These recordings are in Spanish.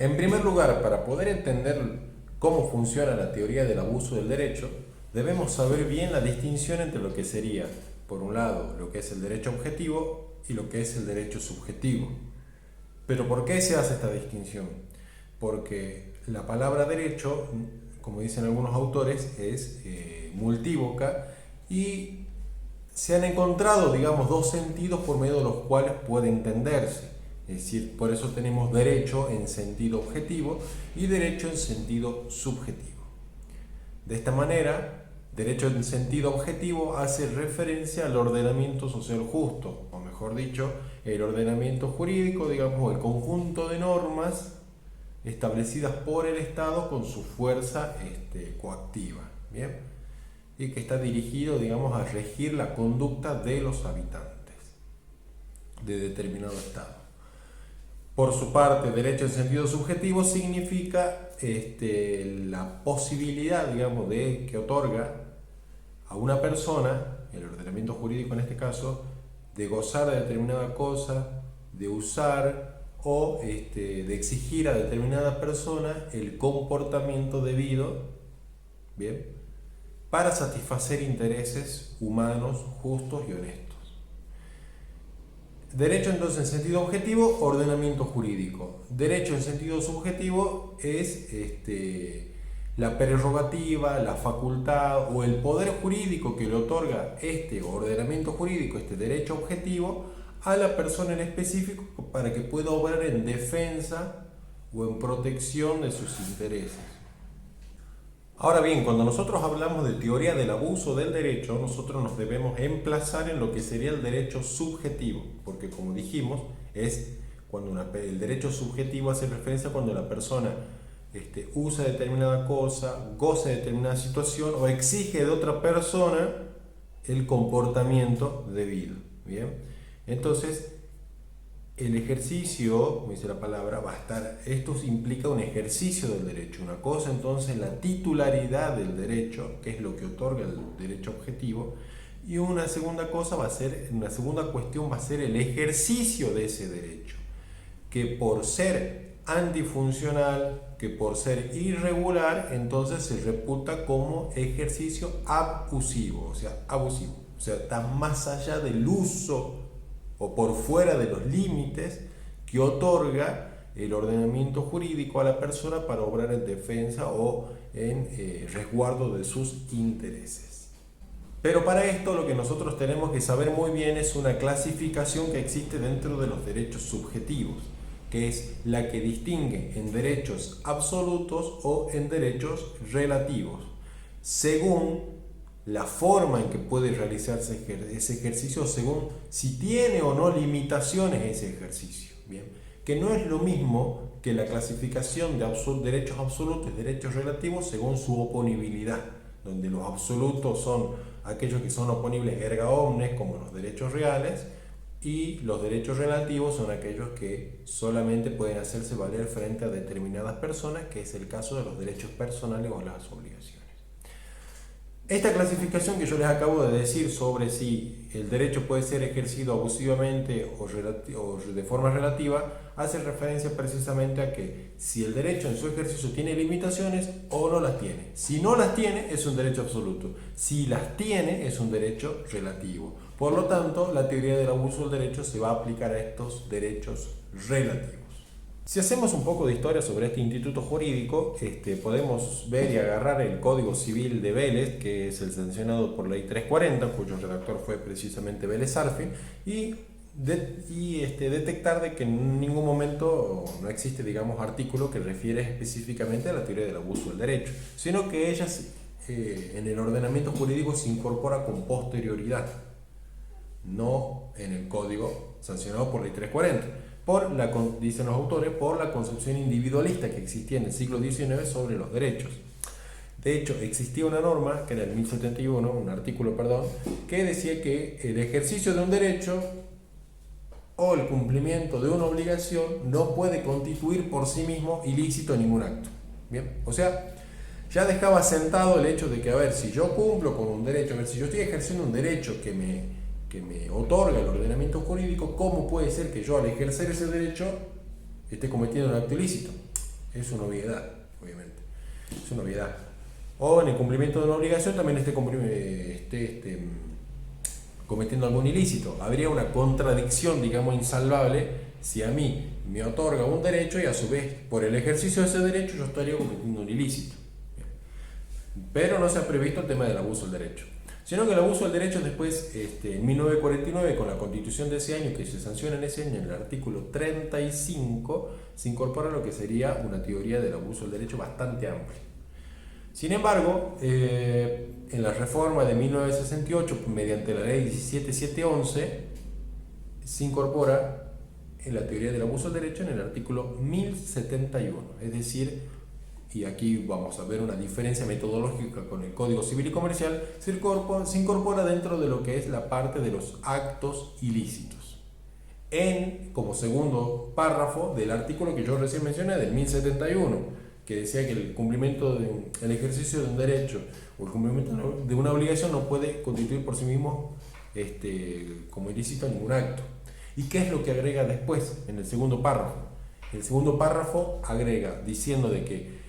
En primer lugar, para poder entender cómo funciona la teoría del abuso del derecho, debemos saber bien la distinción entre lo que sería, por un lado, lo que es el derecho objetivo y lo que es el derecho subjetivo. Pero ¿por qué se hace esta distinción? Porque la palabra derecho, como dicen algunos autores, es multívoca y se han encontrado, digamos, dos sentidos por medio de los cuales puede entenderse. Es decir, por eso tenemos derecho en sentido objetivo y derecho en sentido subjetivo. De esta manera, derecho en sentido objetivo hace referencia al ordenamiento social justo, o mejor dicho, el ordenamiento jurídico, digamos, el conjunto de normas establecidas por el Estado con su fuerza coactiva, ¿bien? Y que está dirigido, digamos, a regir la conducta de los habitantes de determinado Estado. Por su parte, derecho en sentido subjetivo significa la posibilidad, digamos, de que otorga a una persona, el ordenamiento jurídico en este caso, de gozar de determinada cosa, de usar o de exigir a determinada persona el comportamiento debido, ¿bien?, para satisfacer intereses humanos justos y honestos. Derecho entonces en sentido objetivo, ordenamiento jurídico. Derecho en sentido subjetivo es la prerrogativa, la facultad o el poder jurídico que le otorga este ordenamiento jurídico, este derecho objetivo, a la persona en específico para que pueda obrar en defensa o en protección de sus intereses. Ahora bien, cuando nosotros hablamos de teoría del abuso del derecho, nosotros nos debemos emplazar en lo que sería el derecho subjetivo, porque como dijimos, es cuando el derecho subjetivo hace referencia a cuando la persona usa determinada cosa, goza de determinada situación o exige de otra persona el comportamiento debido. ¿Bien? Entonces, el ejercicio, como dice la palabra, va a estar, esto implica un ejercicio del derecho. Una cosa entonces la titularidad del derecho, que es lo que otorga el derecho objetivo, y una segunda cosa va a ser, una segunda cuestión va a ser el ejercicio de ese derecho, que por ser antifuncional, que por ser irregular, entonces se reputa como ejercicio abusivo, o sea, está más allá del uso o por fuera de los límites que otorga el ordenamiento jurídico a la persona para obrar en defensa o en resguardo de sus intereses. Pero para esto lo que nosotros tenemos que saber muy bien es una clasificación que existe dentro de los derechos subjetivos, que es la que distingue en derechos absolutos o en derechos relativos, según la forma en que puede realizarse ese ejercicio, según si tiene o no limitaciones ese ejercicio. Bien, que no es lo mismo que la clasificación de derechos absolutos y derechos relativos según su oponibilidad, donde los absolutos son aquellos que son oponibles erga omnes, como los derechos reales, y los derechos relativos son aquellos que solamente pueden hacerse valer frente a determinadas personas, que es el caso de los derechos personales o las obligaciones. Esta clasificación que yo les acabo de decir sobre si el derecho puede ser ejercido abusivamente o de forma relativa, hace referencia precisamente a que si el derecho en su ejercicio tiene limitaciones o no las tiene. Si no las tiene, es un derecho absoluto. Si las tiene, es un derecho relativo. Por lo tanto, la teoría del abuso del derecho se va a aplicar a estos derechos relativos. Si hacemos un poco de historia sobre este instituto jurídico, podemos ver y agarrar el Código Civil de Vélez, que es el sancionado por Ley 340, cuyo redactor fue precisamente Vélez Arfield, y detectar de que en ningún momento no existe, digamos, artículo que refiere específicamente a la teoría del abuso del derecho, sino que ella en el ordenamiento jurídico se incorpora con posterioridad, no en el código sancionado por Ley 340. Dicen los autores, por la concepción individualista que existía en el siglo XIX sobre los derechos. De hecho, existía una norma, que era el 1071, un artículo, que decía que el ejercicio de un derecho o el cumplimiento de una obligación no puede constituir por sí mismo ilícito ningún acto. Bien, o sea, ya dejaba sentado el hecho de que, a ver, si yo cumplo con un derecho, a ver, si yo estoy ejerciendo un derecho que me otorga el ordenamiento jurídico, ¿cómo puede ser que yo al ejercer ese derecho esté cometiendo un acto ilícito? Es una obviedad, obviamente. Es una obviedad. O en el cumplimiento de una obligación también cometiendo algún ilícito. Habría una contradicción, digamos, insalvable si a mí me otorga un derecho y a su vez por el ejercicio de ese derecho yo estaría cometiendo un ilícito. Pero no se ha previsto el tema del abuso del derecho. Sino que el abuso del derecho después, en 1949, con la constitución de ese año, que se sanciona en ese año, en el artículo 35, se incorpora lo que sería una teoría del abuso del derecho bastante amplia. Sin embargo, en la reforma de 1968, mediante la ley 17711, se incorpora en la teoría del abuso del derecho en el artículo 1071, es decir, y aquí vamos a ver una diferencia metodológica con el Código Civil y Comercial, se incorpora dentro de lo que es la parte de los actos ilícitos. Como segundo párrafo del artículo que yo recién mencioné, del 1071, que decía que el cumplimiento el ejercicio de un derecho o el cumplimiento de una obligación no puede constituir por sí mismo como ilícito ningún acto. ¿Y qué es lo que agrega después, en el segundo párrafo? El segundo párrafo agrega diciendo de que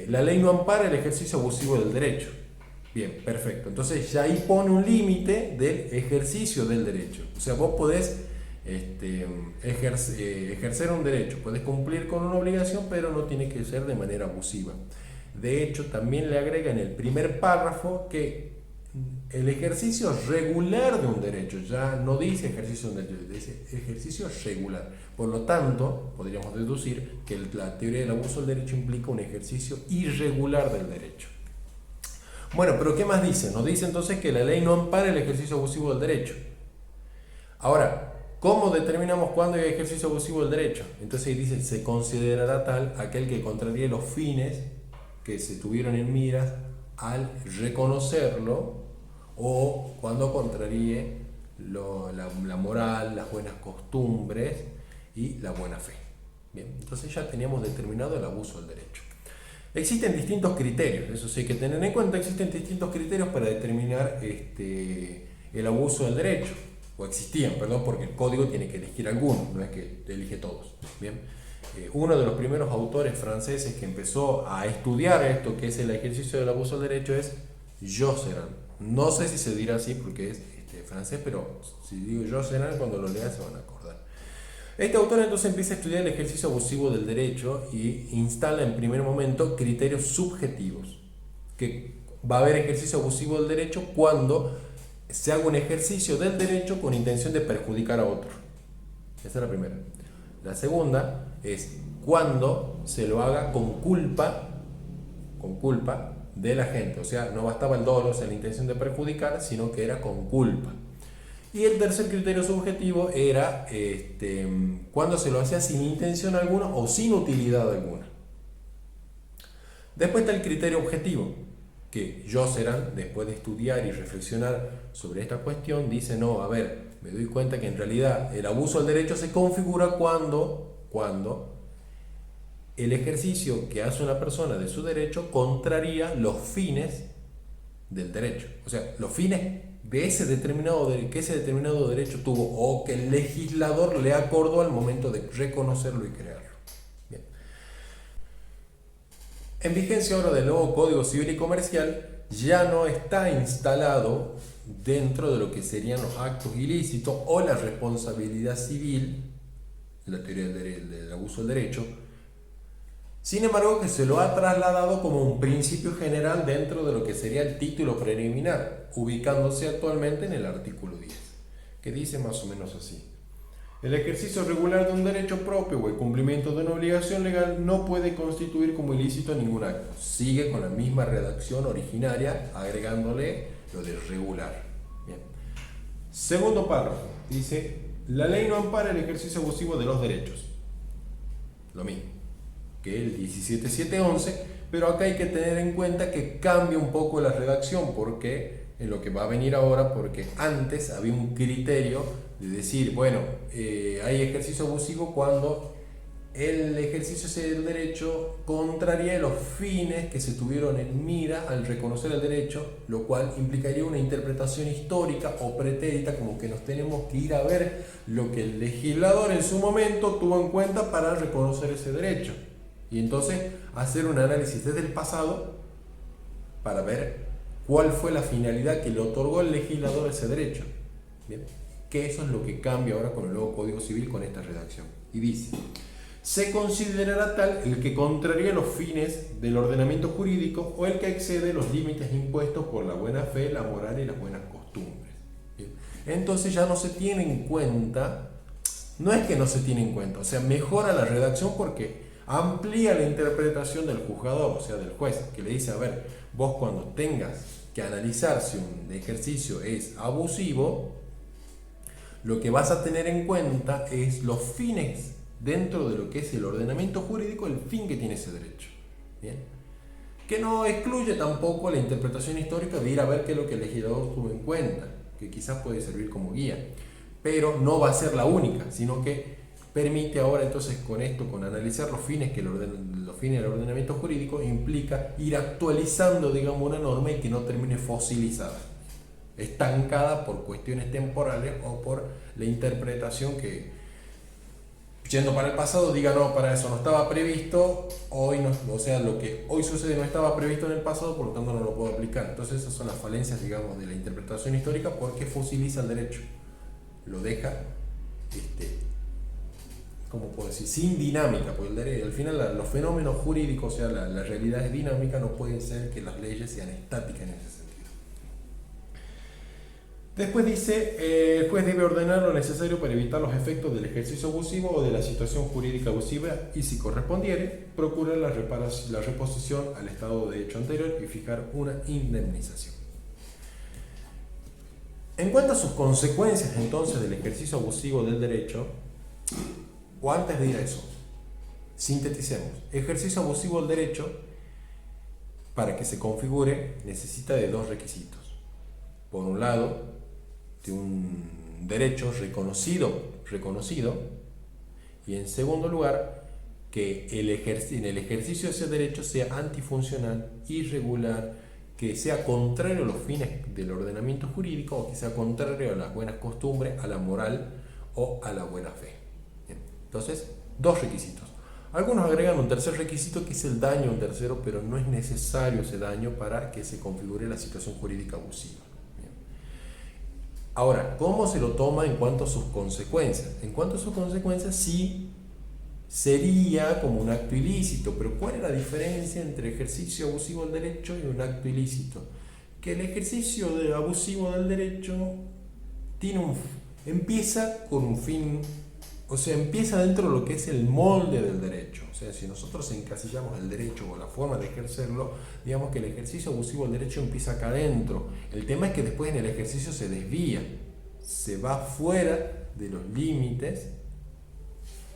la ley no ampara el ejercicio abusivo del derecho. Bien, perfecto. Entonces ya ahí pone un límite del ejercicio del derecho. O sea, vos podés ejercer un derecho, podés cumplir con una obligación, pero no tiene que ser de manera abusiva. De hecho, también le agrega en el primer párrafo que el ejercicio regular de un derecho, ya no dice ejercicio de un derecho, dice ejercicio regular. Por lo tanto, podríamos deducir que la teoría del abuso del derecho implica un ejercicio irregular del derecho. Bueno, pero ¿qué más dice? Nos dice entonces que la ley no ampara el ejercicio abusivo del derecho. Ahora, ¿cómo determinamos cuándo hay ejercicio abusivo del derecho? Entonces dice, se considerará tal aquel que contraríe los fines que se tuvieron en miras al reconocerlo o cuando contraríe la moral, las buenas costumbres y la buena fe. Bien, entonces ya teníamos determinado el abuso del derecho. Existen distintos criterios, eso sí hay que tener en cuenta, existen distintos criterios para determinar el abuso del derecho, o existían, perdón, porque el código tiene que elegir alguno, no es que elige todos. Bien. Uno de los primeros autores franceses que empezó a estudiar esto, que es el ejercicio del abuso del derecho, es Josserand. No sé si se dirá así porque es francés, pero si digo Josserand, cuando lo lean se van a acordar. Este autor entonces empieza a estudiar el ejercicio abusivo del derecho y instala en primer momento criterios subjetivos, que va a haber ejercicio abusivo del derecho cuando se haga un ejercicio del derecho con intención de perjudicar a otro. Esa es la primera. La segunda es cuando se lo haga con culpa de la gente, o sea, no bastaba el dolo, o sea, la intención de perjudicar, sino que era con culpa. Y el tercer criterio subjetivo era cuando se lo hacía sin intención alguna o sin utilidad alguna. Después está el criterio objetivo, que Josserand, después de estudiar y reflexionar sobre esta cuestión, dice, no, a ver, me doy cuenta que en realidad el abuso del derecho se configura cuando el ejercicio que hace una persona de su derecho contraría los fines del derecho. O sea, los fines de ese determinado derecho tuvo o que el legislador le acordó al momento de reconocerlo y crearlo. Bien. En vigencia ahora del nuevo Código Civil y Comercial, ya no está instalado dentro de lo que serían los actos ilícitos o la responsabilidad civil, la teoría del abuso del derecho. Sin embargo, que se lo ha trasladado como un principio general dentro de lo que sería el título preliminar, ubicándose actualmente en el artículo 10, que dice más o menos así. El ejercicio regular de un derecho propio o el cumplimiento de una obligación legal no puede constituir como ilícito ningún acto. Sigue con la misma redacción originaria, agregándole lo de regular. Bien. Segundo párrafo, dice, la ley no ampara el ejercicio abusivo de los derechos. Lo mismo que el 17711, pero acá hay que tener en cuenta que cambia un poco la redacción, porque en lo que va a venir ahora, porque antes había un criterio de decir, bueno, hay ejercicio abusivo cuando el ejercicio del derecho contraría los fines que se tuvieron en mira al reconocer el derecho, lo cual implicaría una interpretación histórica o pretérita, como que nos tenemos que ir a ver lo que el legislador en su momento tuvo en cuenta para reconocer ese derecho. Y entonces hacer un análisis desde el pasado para ver cuál fue la finalidad que le otorgó el legislador a ese derecho. Bien, que eso es lo que cambia ahora con el nuevo Código Civil con esta redacción. Y dice: se considerará tal el que contraría los fines del ordenamiento jurídico o el que excede los límites impuestos por la buena fe, la moral y las buenas costumbres. Bien. Entonces ya no se tiene en cuenta, no es que no se tiene en cuenta, o sea, mejora la redacción porque amplía la interpretación del juzgador, o sea, del juez, que le dice: a ver, vos cuando tengas que analizar si un ejercicio es abusivo, lo que vas a tener en cuenta es los fines dentro de lo que es el ordenamiento jurídico, el fin que tiene ese derecho. Bien. Que no excluye tampoco la interpretación histórica de ir a ver qué es lo que el legislador tuvo en cuenta, que quizás puede servir como guía, pero no va a ser la única, sino que permite ahora entonces con esto, con analizar los fines los fines del ordenamiento jurídico, implica ir actualizando, digamos, una norma y que no termine fosilizada, estancada por cuestiones temporales o por la interpretación que, yendo para el pasado, diga: no, para eso no estaba previsto, hoy no, o sea, lo que hoy sucede no estaba previsto en el pasado, por lo tanto no lo puedo aplicar. Entonces esas son las falencias, digamos, de la interpretación histórica, porque fosiliza el derecho, lo deja, ¿cómo puedo decir?, sin dinámica, porque al final los fenómenos jurídicos, o sea, la realidad es dinámica, no puede ser que las leyes sean estáticas en ese sentido. Después dice: el juez debe ordenar lo necesario para evitar los efectos del ejercicio abusivo o de la situación jurídica abusiva y, si correspondiere, procurar la reposición al estado de derecho anterior y fijar una indemnización. En cuanto a sus consecuencias entonces del ejercicio abusivo del derecho, o antes de ir a eso, sinteticemos. Ejercicio abusivo del derecho, para que se configure, necesita de dos requisitos. Por un lado, de un derecho reconocido, y en segundo lugar, que en el ejercicio de ese derecho sea antifuncional, irregular, que sea contrario a los fines del ordenamiento jurídico o que sea contrario a las buenas costumbres, a la moral o a la buena fe. Bien. Entonces, dos requisitos. Algunos agregan un tercer requisito, que es el daño, un tercero, pero no es necesario ese daño para que se configure la situación jurídica abusiva. Ahora, ¿cómo se lo toma en cuanto a sus consecuencias? En cuanto a sus consecuencias, sí sería como un acto ilícito, pero ¿cuál es la diferencia entre ejercicio abusivo del derecho y un acto ilícito? Que el ejercicio abusivo del derecho empieza con un fin, o sea, empieza dentro de lo que es el molde del derecho. O sea, si nosotros encasillamos el derecho o la forma de ejercerlo, digamos que el ejercicio abusivo del derecho empieza acá adentro. El tema es que después en el ejercicio se desvía, se va fuera de los límites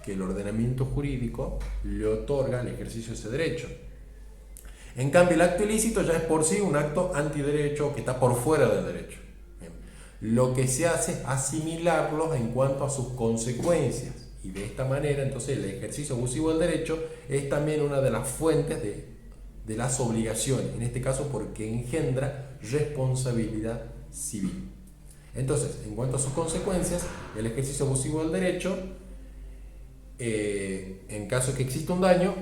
que el ordenamiento jurídico le otorga al ejercicio de ese derecho. En cambio, el acto ilícito ya es por sí un acto antiderecho que está por fuera del derecho. Lo que se hace es asimilarlos en cuanto a sus consecuencias, y de esta manera entonces el ejercicio abusivo del derecho es también una de las fuentes de las obligaciones, en este caso porque engendra responsabilidad civil. Entonces, en cuanto a sus consecuencias, el ejercicio abusivo del derecho, en caso de que exista un daño,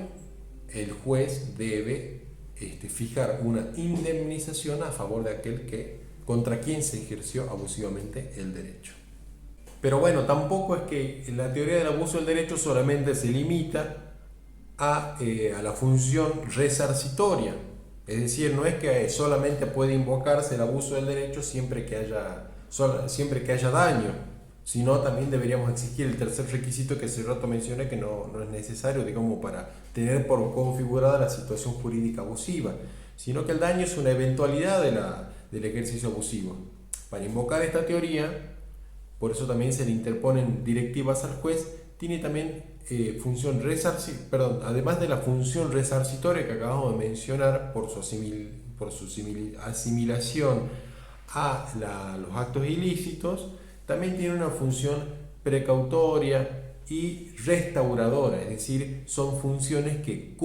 el juez debe fijar una indemnización a favor de aquel contra quien se ejerció abusivamente el derecho. Pero bueno, tampoco es que la teoría del abuso del derecho solamente se limita a la función resarcitoria. Es decir, no es que solamente puede invocarse el abuso del derecho siempre que haya daño, sino también deberíamos exigir el tercer requisito que hace rato mencioné, que no es necesario, digamos, para tener por configurada la situación jurídica abusiva, sino que el daño es una eventualidad del ejercicio abusivo. Para invocar esta teoría, por eso también se le interponen directivas al juez, tiene también además de la función resarcitoria que acabamos de mencionar por su asimilación a los actos ilícitos, también tiene una función precautoria y restauradora, es decir, son funciones que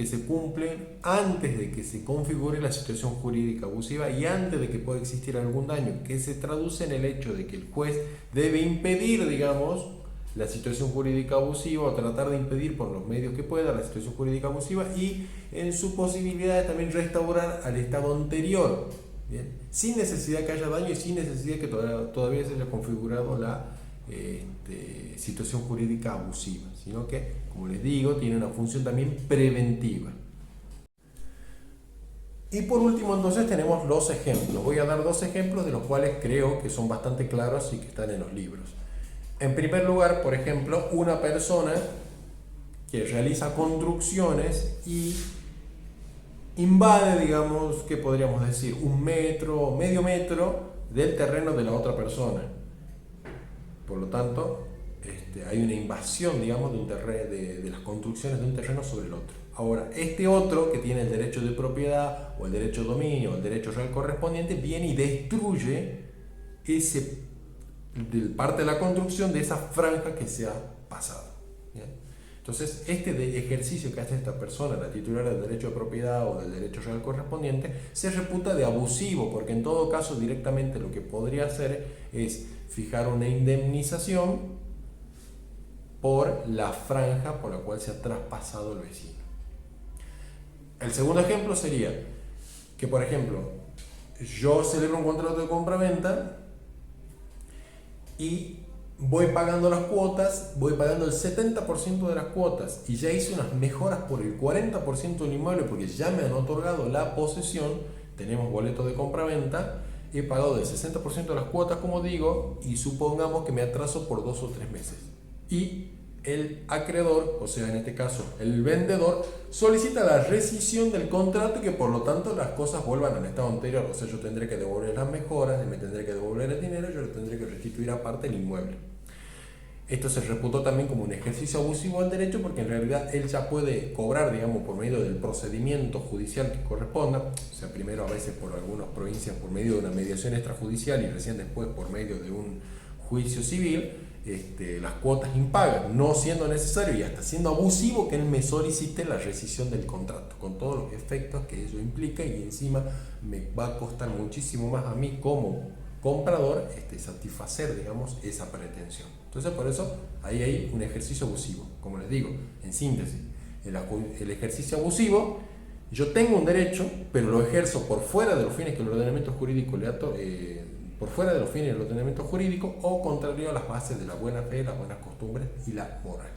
se cumplen antes de que se configure la situación jurídica abusiva y antes de que pueda existir algún daño, que se traduce en el hecho de que el juez debe impedir, digamos, la situación jurídica abusiva o tratar de impedir por los medios que pueda la situación jurídica abusiva y en su posibilidad de también restaurar al estado anterior, ¿bien? Sin necesidad que haya daño y sin necesidad que todavía se haya configurado la situación jurídica abusiva, sino que, como les digo, tiene una función también preventiva. Y por último entonces tenemos los ejemplos. Voy a dar dos ejemplos de los cuales creo que son bastante claros y que están en los libros. En primer lugar, por ejemplo, una persona que realiza construcciones y invade, digamos, ¿qué podríamos decir? Un metro, medio metro del terreno de la otra persona. Por lo tanto, hay una invasión, digamos, de las construcciones de un terreno sobre el otro. Ahora, este otro que tiene el derecho de propiedad o el derecho de dominio o el derecho real correspondiente viene y destruye parte de la construcción de esa franja que se ha pasado. ¿Bien? Entonces, ejercicio que hace esta persona, la titular del derecho de propiedad o del derecho real correspondiente, se reputa de abusivo, porque en todo caso directamente lo que podría hacer es fijar una indemnización por la franja por la cual se ha traspasado el vecino. El segundo ejemplo sería que, por ejemplo, yo celebro un contrato de compra-venta y voy pagando las cuotas, voy pagando el 70% de las cuotas y ya hice unas mejoras por el 40% del inmueble porque ya me han otorgado la posesión, tenemos boleto de compra-venta, he pagado el 60% de las cuotas, como digo, y supongamos que me atraso por 2 o 3 meses. Y el acreedor, o sea, en este caso el vendedor, solicita la rescisión del contrato y que por lo tanto las cosas vuelvan al estado anterior. O sea, yo tendré que devolver las mejoras, me tendré que devolver el dinero, yo le tendré que restituir aparte el inmueble. Esto se reputó también como un ejercicio abusivo del derecho porque en realidad él ya puede cobrar, digamos, por medio del procedimiento judicial que corresponda, o sea, primero a veces por algunas provincias por medio de una mediación extrajudicial y recién después por medio de un juicio civil, las cuotas impagas, no siendo necesario y hasta siendo abusivo que él me solicite la rescisión del contrato, con todos los efectos que ello implica y encima me va a costar muchísimo más a mí como comprador satisfacer, digamos, esa pretensión. Entonces, por eso ahí hay un ejercicio abusivo. Como les digo, en síntesis, el ejercicio abusivo, yo tengo un derecho, pero lo ejerzo por fuera de los fines que el ordenamiento jurídico por fuera de los fines del ordenamiento jurídico o contrario a las bases de la buena fe, las buenas costumbres y la moral.